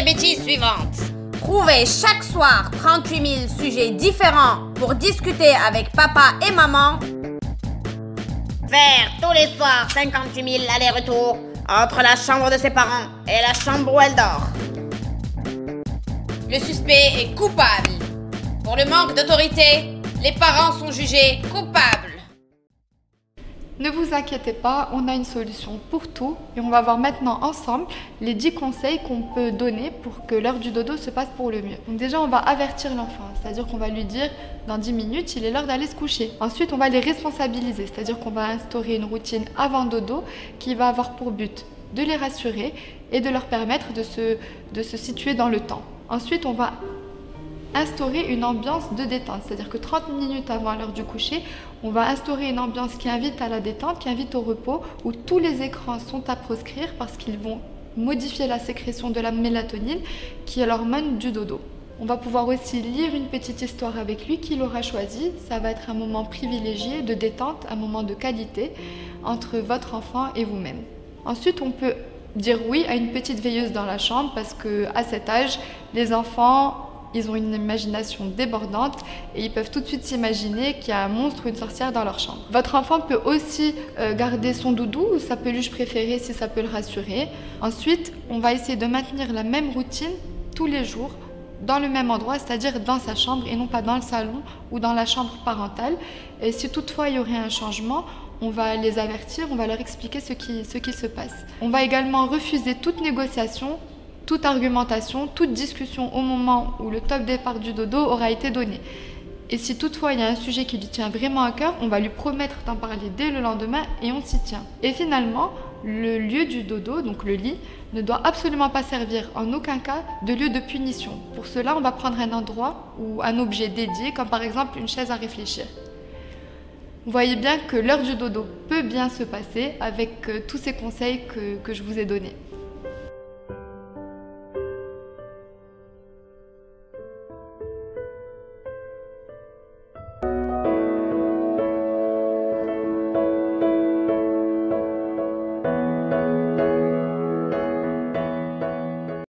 les bêtises suivantes. Trouvez chaque soir 38 000 sujets différents pour discuter avec papa et maman. Faire tous les soirs 58 000 allers-retours entre la chambre de ses parents et la chambre où elle dort. Le suspect est coupable. Pour le manque d'autorité, les parents sont jugés coupables. Ne vous inquiétez pas, on a une solution pour tout et on va voir maintenant ensemble les 10 conseils qu'on peut donner pour que l'heure du dodo se passe pour le mieux. Donc déjà, on va avertir l'enfant, c'est-à-dire qu'on va lui dire dans 10 minutes, il est l'heure d'aller se coucher. Ensuite, on va les responsabiliser, c'est-à-dire qu'on va instaurer une routine avant dodo qui va avoir pour but de les rassurer et de leur permettre de se situer dans le temps. Ensuite, on va instaurer une ambiance de détente, c'est-à-dire que 30 minutes avant l'heure du coucher, on va instaurer une ambiance qui invite à la détente, qui invite au repos, où tous les écrans sont à proscrire parce qu'ils vont modifier la sécrétion de la mélatonine, qui est l'hormone du dodo. On va pouvoir aussi lire une petite histoire avec lui qu'il aura choisi. Ça va être un moment privilégié de détente, un moment de qualité entre votre enfant et vous-même. Ensuite, on peut dire oui à une petite veilleuse dans la chambre parce qu'à cet âge, les enfants, ils ont une imagination débordante et ils peuvent tout de suite s'imaginer qu'il y a un monstre ou une sorcière dans leur chambre. Votre enfant peut aussi garder son doudou ou sa peluche préférée si ça peut le rassurer. Ensuite, on va essayer de maintenir la même routine tous les jours dans le même endroit, c'est-à-dire dans sa chambre et non pas dans le salon ou dans la chambre parentale. Et si toutefois il y aurait un changement, on va les avertir, on va leur expliquer ce qui se passe. On va également refuser toute négociation, toute argumentation, toute discussion au moment où le top départ du dodo aura été donné. Et si toutefois il y a un sujet qui lui tient vraiment à cœur, on va lui promettre d'en parler dès le lendemain et on s'y tient. Et finalement, le lieu du dodo, donc le lit, ne doit absolument pas servir en aucun cas de lieu de punition. Pour cela, on va prendre un endroit ou un objet dédié, comme par exemple une chaise à réfléchir. Vous voyez bien que l'heure du dodo peut bien se passer avec tous ces conseils que je vous ai donnés.